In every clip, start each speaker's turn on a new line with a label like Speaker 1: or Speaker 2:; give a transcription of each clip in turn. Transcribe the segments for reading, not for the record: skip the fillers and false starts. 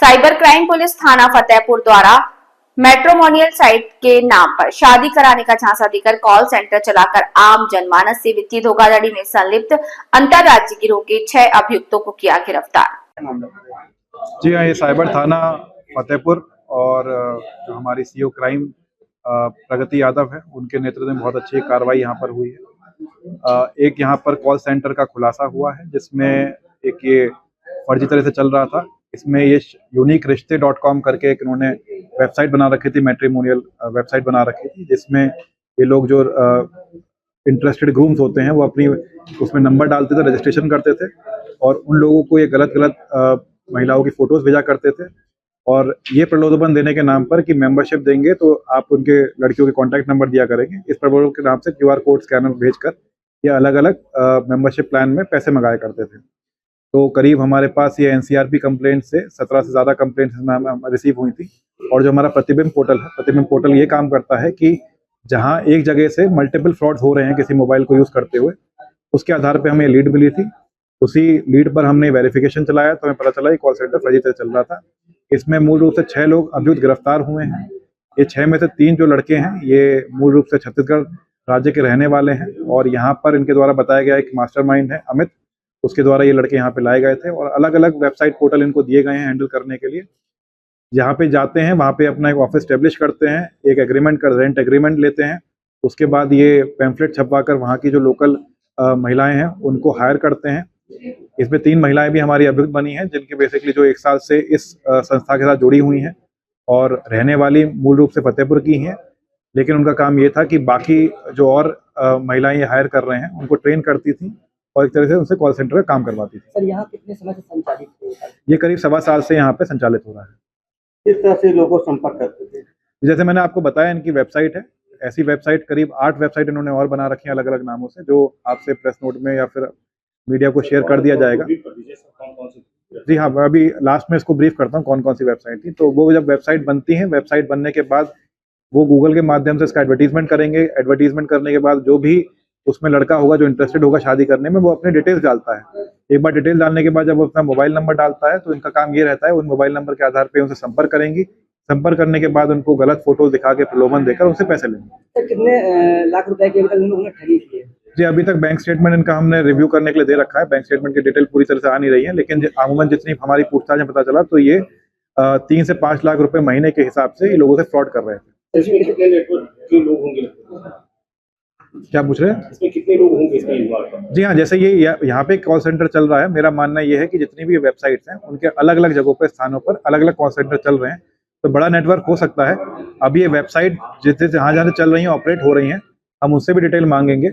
Speaker 1: Cyber crime police थाना फतेहपुर द्वारा matrimonial site के नाम पर शादी कराने का झांसा देकर कॉल सेंटर चलाकर आम जनमानस से वित्तीय धोखाधड़ी में संलिप्त अंतरराज्यीय गिरोह के 6 अभियुक्तों को किया गिरफ्तार।
Speaker 2: जी हाँ, ये साइबर थाना फतेहपुर और जो हमारी सीओ क्राइम प्रगति यादव है, उनके नेतृत्व में बहुत अच्छी कार्रवाई यहाँ पर हुई है। एक यहाँ पर कॉल सेंटर का खुलासा हुआ है जिसमें एक ये फर्जी तरह से चल रहा था। इसमें ये यूनिक रिश्ते.com करके एक इन्होंने वेबसाइट बना रखी थी, मैट्रिमोनियल वेबसाइट बना रखी थी, जिसमें ये लोग जो इंटरेस्टेड ग्रूम्स होते हैं वो अपनी उसमें नंबर डालते थे, रजिस्ट्रेशन करते थे और उन लोगों को ये गलत महिलाओं की फोटोज भेजा करते थे और ये प्रलोभन देने के नाम पर कि मेंबरशिप देंगे तो आप उनके लड़कियों के कॉन्टैक्ट नंबर दिया करेंगे। इस प्रलोभन के नाम से QR कोड स्कैनर भेजकर ये अलग अलग मेंबरशिप प्लान में पैसे मंगाया करते थे। तो करीब हमारे पास ये NCRP कंप्लेंट से 17 से ज़्यादा कंप्लेंट्स रिसीव हुई थी। और जो हमारा प्रतिबिंब पोर्टल है, प्रतिबिंब पोर्टल ये काम करता है कि जहाँ एक जगह से मल्टीपल फ्रॉड्स हो रहे हैं किसी मोबाइल को यूज़ करते हुए, उसके आधार पर हमें लीड मिली थी। उसी लीड पर हमने वेरिफिकेशन चलाया तो हमें पता चला कि कॉल सेंटर फर्जी तरह चल रहा था। इसमें मूल रूप से 6 लोग अभियुक्त गिरफ्तार हुए हैं। ये 6 में से 3 जो लड़के हैं ये मूल रूप से छत्तीसगढ़ राज्य के रहने वाले हैं और यहाँ पर इनके द्वारा बताया गया एक मास्टरमाइंड है अमित, उसके द्वारा ये लड़के यहाँ पे लाए गए थे और अलग अलग वेबसाइट पोर्टल इनको दिए गए हैं हैंडल करने के लिए। जहाँ पे जाते हैं वहाँ पे अपना एक ऑफिस स्टेब्लिश करते हैं, एक एग्रीमेंट कर रेंट एग्रीमेंट लेते हैं, उसके बाद ये पैम्फलेट छपवाकर वहाँ की जो लोकल महिलाएं हैं उनको हायर करते हैं। इसमें 3 महिलाएं भी हमारी अभियुक्त बनी हैं जिनकी बेसिकली जो 1 साल से इस संस्था के साथ जुड़ी हुई हैं और रहने वाली मूल रूप से फतेहपुर की हैं, लेकिन उनका काम ये था कि बाकी जो और महिलाएं हायर कर रहे हैं उनको ट्रेन करती थी और एक तरह से उनसे कॉल सेंटर का काम करवाती थी।
Speaker 3: सर, यहाँ कितने समय से संचालित है?
Speaker 2: ये करीब 1.25 साल से यहाँ पे संचालित हो रहा है।
Speaker 3: किस तरह से लोगों संपर्क करते थे?
Speaker 2: जैसे मैंने आपको बताया इनकी वेबसाइट है, ऐसी वेबसाइट करीब 8 वेबसाइट इन्होंने और बना रखी है अलग अलग नामों से, जो आपसे प्रेस नोट में या फिर मीडिया को शेयर कर दिया जाएगा। जी हाँ, अभी लास्ट में इसको ब्रीफ करता हूँ कौन कौन सी वेबसाइट थी। तो वो जब वेबसाइट बनती है, वेबसाइट बनने के बाद वो गूगल के माध्यम से इसका एडवर्टीजमेंट करेंगे। एडवर्टीजमेंट करने के बाद जो भी उसमें लड़का होगा जो इंटरेस्टेड होगा शादी करने में, वो अपने डिटेल्स डालता है। एक बार डिटेल डालने के बाद जब वो अपना मोबाइल नंबर डालता है तो इनका काम ये रहता है उन मोबाइल नंबर के आधार पर उनसे संपर्क करेंगी। संपर्क करने के बाद उनको गलत फोटो दिखा के प्रलोभन देकर उनसे पैसे लेंगे।
Speaker 3: सर, कितने लाख रुपए की उन्होंने ठगी की है? जी,
Speaker 2: अभी तक बैंक स्टेटमेंट इनका हमने रिव्यू करने के लिए दे रखा है। बैंक स्टेटमेंट की डिटेल पूरी तरह से आ नहीं रही है, लेकिन अमूमन जितनी हमारी पूछताछ में पता चला तो ये 3 से 5 लाख रुपए महीने के हिसाब से ये लोगों से फ्रॉड कर रहे थे।
Speaker 3: इसमें कितने नेटवर्क के लोग होंगे?
Speaker 2: क्या पूछ रहे हैं?
Speaker 3: इसमें कितने लोग होंगे इसमें इन्वॉल्व?
Speaker 2: जी हाँ, जैसे ये यहाँ पे कॉल सेंटर चल रहा है, मेरा मानना ये है कि जितनी भी वेबसाइट्स हैं उनके अलग अलग जगहों पर स्थानों पर अलग अलग कॉल सेंटर चल रहे हैं, तो बड़ा नेटवर्क हो सकता है। अब ये वेबसाइट जितने जहाँ जहाँ चल रही हैं, ऑपरेट हो रही हैं, हम उससे भी डिटेल मांगेंगे।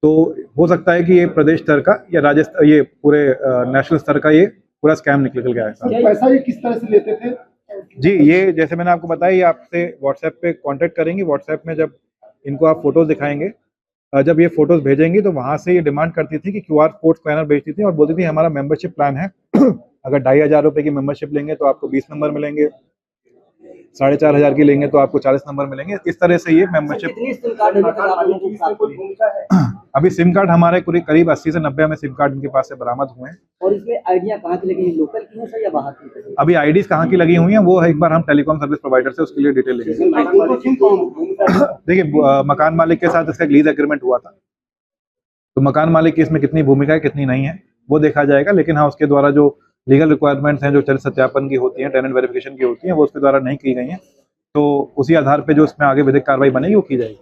Speaker 2: तो हो सकता है कि ये प्रदेश स्तर का या राज्य ये पूरे नेशनल स्तर का ये पूरा स्कैम निकल गया है।
Speaker 3: पैसा ये किस तरह से लेते थे?
Speaker 2: जी, ये जैसे मैंने आपको बताया, ये आपसे व्हाट्सएप पे कांटेक्ट करेंगी। व्हाट्सएप में जब इनको आप फोटोज दिखाएंगे, जब ये फोटोज भेजेंगी तो वहाँ से ये डिमांड करती थी कि QR कोड स्कैनर भेजती थी और बोलती थी हमारा मेंबरशिप प्लान है अगर 2500 रुपये की मेंबरशिप लेंगे तो आपको 20 नंबर मिलेंगे, 4500 की लेंगे तो आपको 40 नंबर मिलेंगे। इस तरह से ये मेंबरशिप। अभी सिम कार्ड हमारे करीब 80 से 90 में सिम कार्ड इनके पास से बरामद हुए हैं।
Speaker 3: और इसमें आइडिया कहाँ की लगी है, लोकल की है सर या बाहर की?
Speaker 2: अभी आईडीज कहाँ की लगी हुई हैं वो एक बार हम टेलीकॉम सर्विस प्रोवाइडर से उसके लिए डिटेल लेंगे। देखिए, मकान मालिक के साथ इसका लीज एग्रीमेंट हुआ था, तो मकान मालिक की इसमें कितनी भूमिका है कितनी नहीं है वो देखा जाएगा। लेकिन हाँ, उसके द्वारा जो लीगल रिक्वायरमेंट्स हैं, जो चरित्र सत्यापन की होती हैं, टेनेंट वेरिफिकेशन की होती हैं, वो उसके द्वारा नहीं की गई हैं, तो उसी आधार पे जो इसमें आगे विधिक कार्रवाई बनेगी वो की जाएगी।